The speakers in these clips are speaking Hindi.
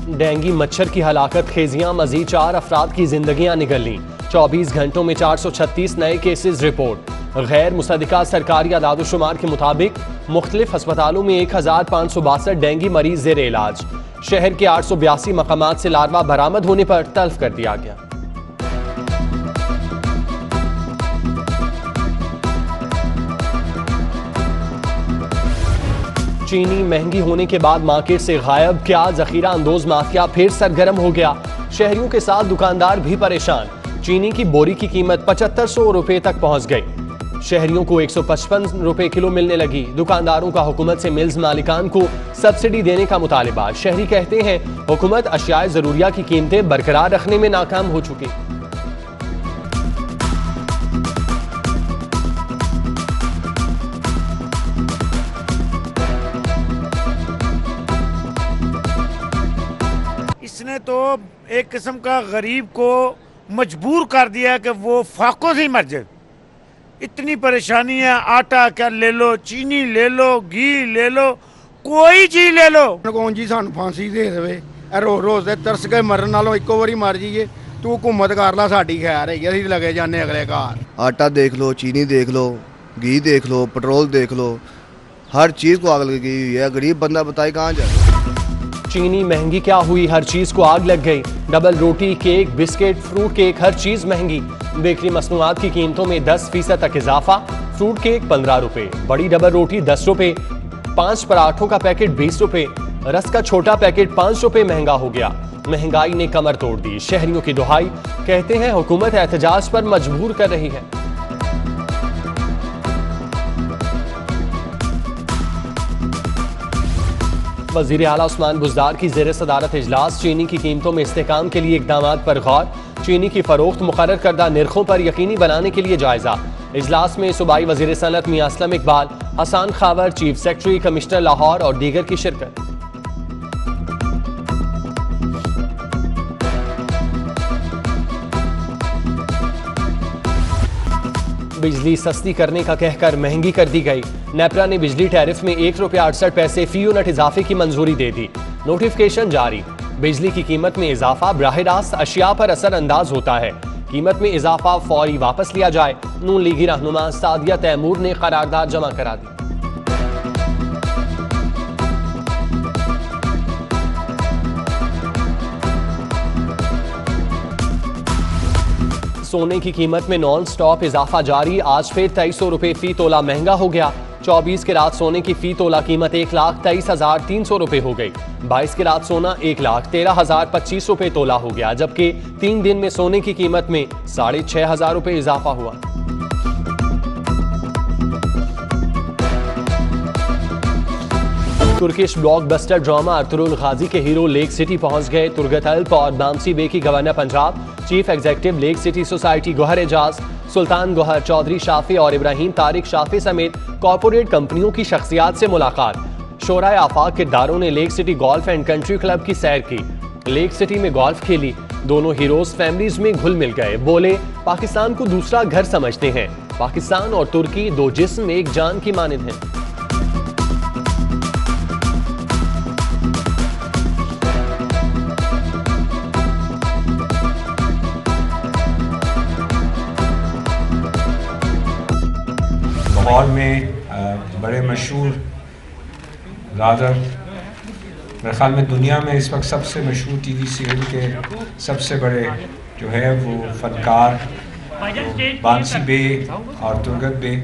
डेंगू मच्छर की हलाकत खेजियां, मजीद 4 अफराद की जिंदगियां निकल लीं। 24 घंटों में 436 नए केसेस रिपोर्ट। गैर मुसद्दिका सरकारी आदादोशुमार के मुताबिक मुख्तलिफ अस्पतालों में 1562 डेंगू मरीज जेर इलाज। शहर के 882 मकामात से लार्वा बरामद होने पर तल्फ कर दिया गया। चीनी महंगी होने के बाद मार्केट से गायब, क्या जखीरा अंदोज माफिया फिर सरगर्म हो गया? शहरियों के साथ दुकानदार भी परेशान। चीनी की बोरी की कीमत 7500 रुपए तक पहुंच गई। शहरियों को 155 रुपए किलो मिलने लगी। दुकानदारों का हुकूमत से मिल्स मालिकान को सब्सिडी देने का मुतालिबा। शहरी कहते हैं हुकूमत अशियाए जरूरिया की कीमतें बरकरार रखने में नाकाम हो चुकी। इसने तो एक किस्म का गरीब को मजबूर कर दिया कि वो फाकों से ही मर जाए। इतनी परेशानी है, आटा क्या ले लो, चीनी ले लो, घी ले लो, कोई चीज ले लो। कौन जी सानू फांसी दे देवे, रोज रोज दे तरस के मरन नालों इको वारी मर जाइए। तू हुकूमत कर ला, साडी खैर है, असीं लगे जाने अगले घर। आटा देख लो, चीनी देख लो, घी देख लो, पेट्रोल देख लो, हर चीज को आग लगी हुई है। गरीब बंदा बताए कहाँ जाए। चीनी महंगी क्या हुई, हर चीज को आग लग गई। डबल रोटी, केक, बिस्किट, फ्रूट केक, हर चीज महंगी। बेकरी मसनूआत की कीमतों में 10% तक इजाफा। फ्रूट केक 15 रुपए, बड़ी डबल रोटी 10 रुपए, 5 पराठों का पैकेट 20 रुपए, रस का छोटा पैकेट 5 रुपए महंगा हो गया। महंगाई ने कमर तोड़ दी। शहरियों की दुहाई, कहते हैं हुकूमत एहतजाज पर मजबूर कर रही है। वज़ीर आला उस्मान बुज़दार की ज़ेर सदारत इजलास। चीनी की कीमतों में इस्तेहकाम के लिए इक़दामात पर गौर। चीनी की फरोख्त मुकर्रर करदा निर्खों पर यकीनी बनाने के लिए जायजा। इजलास में सूबाई वज़ीर सनअत मियां Aslam Iqbal, Hasan Khawar, chief secretary, commissioner Lahore और दीगर की शिरकत। बिजली सस्ती करने का कहकर महंगी कर दी गई। नेपरा ने बिजली टैरिफ में 1 रुपया 68 पैसे फी यूनिट इजाफे की मंजूरी दे दी। नोटिफिकेशन जारी। बिजली की कीमत में इजाफा बराह रास्त अशिया पर असर अंदाज होता है। कीमत में इजाफा फौरी वापस लिया जाए। नून लीगी रहनुमा सादिया तैमूर ने करारदाद जमा करा दी। सोने की कीमत में नॉन स्टॉप इजाफा जारी। आज फिर 2300 रुपए फी तोला महंगा हो गया। 24 के रात सोने की फी तोला कीमत 1,23,300 रुपए हो गई। 22 के रात सोना 1,13,025 रुपए तोला हो गया, जबकि 3 दिन में सोने की कीमत में 6,500 रुपए इजाफा हुआ। तुर्किश ब्लॉकबस्टर ड्रामा अरतुरुल गाजी के हीरो लेक सिटी पहुंच गए। तुरगत अल्प और नामसी बे की governor Punjab, chief executive lake city society Gohar Ejaz, Sultan Gohar, Chaudhry Shafi और इब्राहिम तारिक शाफी समेत कॉरपोरेट कंपनियों की शख्सियात से मुलाकात। शोराए आफाक किरदारों ने lake city golf and country club की सैर की। लेक सिटी में गोल्फ खेली। दोनों हीरोज फैमिलीज में घुल मिल गए। बोले पाकिस्तान को दूसरा घर समझते हैं। पाकिस्तान और तुर्की दो जिस्म एक जान की मानिंद हैं। लाहौर में बड़े मशहूर रादर मेरे ख्याल में दुनिया में इस वक्त सबसे मशहूर टीवी सीरियल के सबसे बड़े जो है वो फनकार बांसी बे और तुरगत बे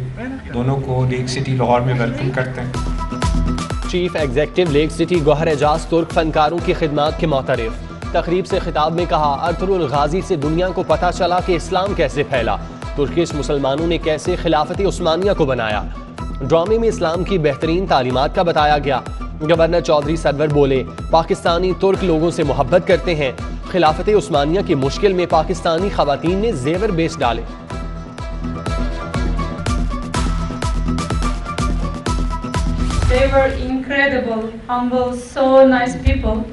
दोनों को लेक सिटी लाहौर में वेलकम करते हैं। Chief executive lake City Gohar Ejaz Turk फनकारों की खिदमत के मोतरफ। तकरीब से खिताब में कहा अरतुरुल गाजी से दुनिया को पता चला कि इस्लाम कैसे फैला। तुर्किश मुसलमानों ने कैसे खिलाफत उस्मानिया को बनाया। ड्रामे में इस्लाम की बेहतरीन तालीमात का बताया गया। गवर्नर चौधरी सरवर बोले पाकिस्तानी तुर्क लोगों से मोहब्बत करते हैं। खिलाफत उस्मानिया की मुश्किल में पाकिस्तानी खवातीन ने जेवर बेच डाले। They were incredible, humble, so nice people.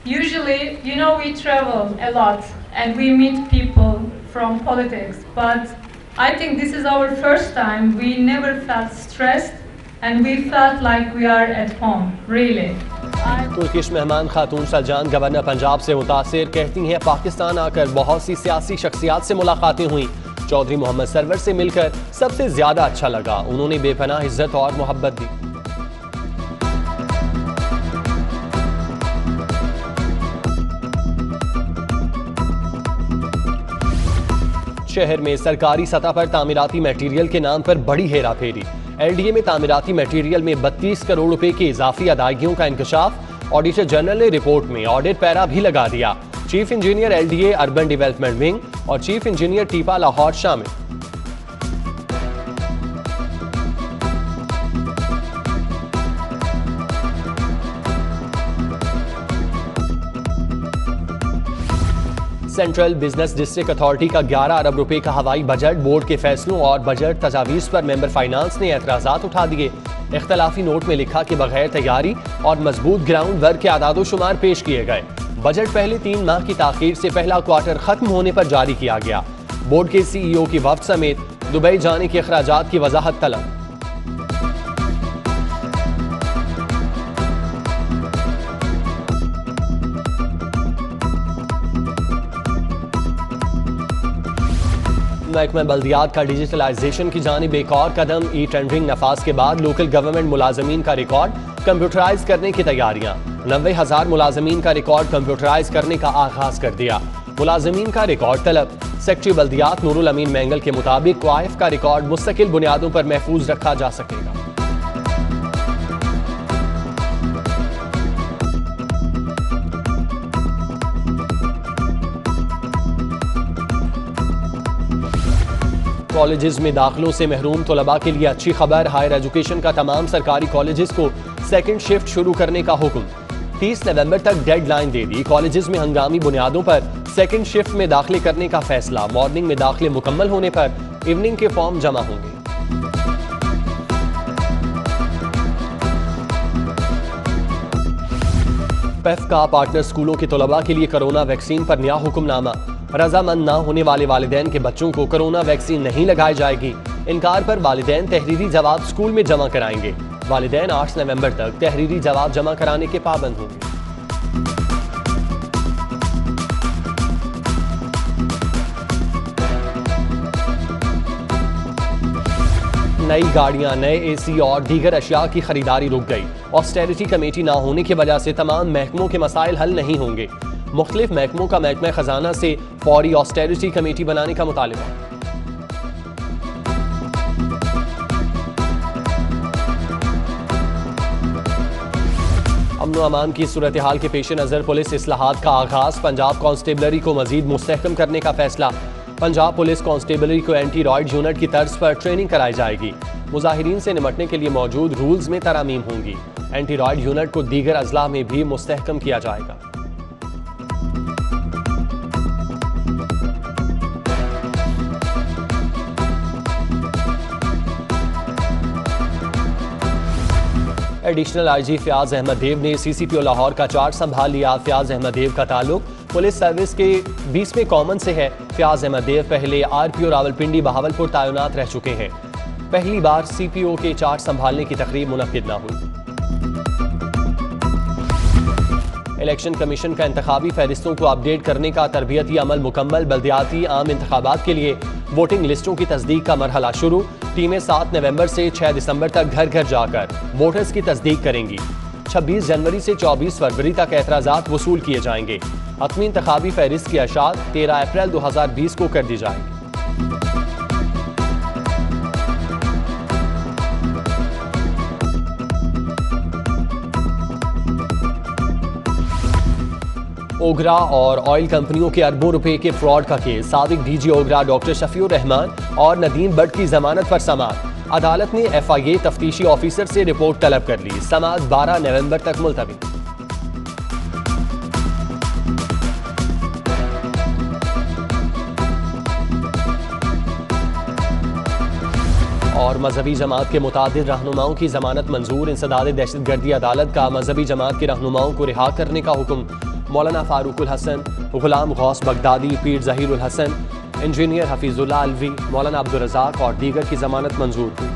Usually, we travel a lot and we meet people from politics, but I think this is our first time. We never felt stressed and we felt like we are at home, really. Turkish मेहमान खातून सलजान गवर्नर पंजाब से मुतासिर, कहती हैं पाकिस्तान आकर बहुत सी सियासी शख्सियात से मुलाकातें हुई। चौधरी मोहम्मद सरवर से मिलकर सबसे ज्यादा अच्छा लगा, उन्होंने बेपनाह इज्जत और मोहब्बत दी। शहर में सरकारी सतह पर तामीराती मटेरियल के नाम पर बड़ी हेरा फेरी। एलडीए में तामीराती मटेरियल में 32 करोड़ रुपए की इजाफी अदायगियों का इंकशाफ। ऑडिटर जनरल ने रिपोर्ट में ऑडिट पैरा भी लगा दिया। Chief engineer LDA urban development wing और चीफ इंजीनियर टीपा लाहौर शामिल। सेंट्रल बिजनेस डिस्ट्रिक्ट अथॉरिटी का 11 अरब रुपए का हवाई बजट, बोर्ड के फैसलों और बजट तजावीज पर मेंबर फाइनेंस ने एतराजात उठा दिए। इख्तलाफी नोट में लिखा कि बगैर तैयारी और मजबूत ग्राउंड वर्क के आदादो शुमार पेश किए गए। बजट पहले 3 माह की ताखीर से पहला क्वार्टर खत्म होने पर जारी किया गया। बोर्ड के CEO की वफ्द समेत दुबई जाने के अखराजात की वजाहत तलब। महकमा बल्दियात का डिजिटलाइजेशन की जानिब एक और कदम। ई टेंडरिंग नफाज के बाद लोकल गवर्नमेंट मुलाजमीन का रिकॉर्ड कंप्यूटराइज करने की तैयारियां। 90,000 मुलाजमीन का रिकॉर्ड कंप्यूटराइज करने का आगाज कर दिया। मुलाजमीन का रिकॉर्ड तलब। सेक्रेटरी बल्दियात नूरुल अमीन मैंगल के मुताबिक क्वाइफ का रिकॉर्ड मुस्तकिल बुनियादों पर महफूज रखा जा सकेगा। कॉलेजेस में दाखिलों से महरूम तलबा के लिए अच्छी खबर। हायर एजुकेशन का तमाम सरकारी कॉलेजेस को सेकंड शिफ्ट शुरू करने का हुक्म। 30 नवंबर तक डेडलाइन दे दी। कॉलेजेस में हंगामी बुनियादों पर सेकंड शिफ्ट में दाखिले करने का फैसला। मॉर्निंग में दाखिले मुकम्मल होने पर इवनिंग के फॉर्म जमा होंगे। पेफ का पार्टनर स्कूलों के तलबा के लिए कोरोना वैक्सीन पर नया हुक्मनामा। रजामंद न होने वाले वालिदैन के बच्चों को कोरोना वैक्सीन नहीं लगाई जाएगी। इनकार पर वालिदैन तहरीरी जवाब स्कूल में जमा कराएंगे। वालिदैन 8 नवंबर तक तहरीरी जवाब जमा कराने के पाबंद होंगे। नई गाड़ियां, नए एसी और दीगर अशिया की खरीदारी रुक गई। ऑस्टेरिटी कमेटी ना होने की वजह से तमाम महकमों के मसाइल हल नहीं होंगे। मुख्तलिफ महकमों का महकमा खजाना से फौरी ऑस्टेरिटी कमेटी बनाने का मुतालिबा। अमन अमान की सूरत हाल के पेश नज़र पुलिस इस्लाहात का आगाज। पंजाब कांस्टेबलरी को मजीद मुस्तहकम करने का फैसला। पंजाब पुलिस कांस्टेबलरी को एंटी रॉयड यूनिट की तर्ज पर ट्रेनिंग कराई जाएगी। मुजाहिरीन से निपटने के लिए मौजूद रूल्स में तरामीम होंगी। एंटी रॉयड यूनिट को दीगर अजला में भी मुस्तहकम किया जाएगा। एडिशनल आईजी फयाज अहमद देव ने CCPO लाहौर का चार्ज संभाल लिया। फयाज अहमद देव का ताल्लुक पुलिस सर्विस के 20वें कॉमन से है। फयाज अहमद देव पहले RPO रावलपिंडी बहावलपुर तैनात रह चुके हैं। पहली बार CPO के चार्ज संभालने की तकरीब मुनक्किद न हुई। इलेक्शन कमीशन का इंतखाबी फहरिस्तों को अपडेट करने का तरबियती अमल मुकम्मल। बल्दियाती आम इंतखाबात के लिए वोटिंग लिस्टों की तस्दीक का मरहला शुरू। टीमें 7 नवंबर से 6 दिसंबर तक घर घर जाकर वोटर्स की तस्दीक करेंगी। 26 जनवरी से 24 फरवरी तक एतराज़ात वसूल किए जाएंगे। हतमी इंतखाबी फहरिस्त की अशात 13 अप्रैल 2020 को कर दी जाएगी। ओगरा और ऑयल कंपनियों के अरबों रुपए के फ्रॉड का केस। साबिक DG ओगरा डॉक्टर शफीउर रहमान और नदीम बट की जमानत पर समाअत। अदालत ने FIA तफ्तीशी ऑफिसर से रिपोर्ट तलब कर ली। समाअत 12 नवंबर तक मुलतवी। और मजहबी जमात के मुतादिद रहनुमाओं की जमानत मंजूर। इंसदाद दहशतगर्दी अदालत का मजहबी जमात के रहनुमाओं को रिहा करने का हुक्म। मौलाना फारूकुल हसन, गुलाम गौस बगदादी, पीर जहीरुल हसन, इंजीनियर हफीजुल्लाह अलवी, मौलाना अब्दुल रज़ाक और दीगर की जमानत मंजूर हुई।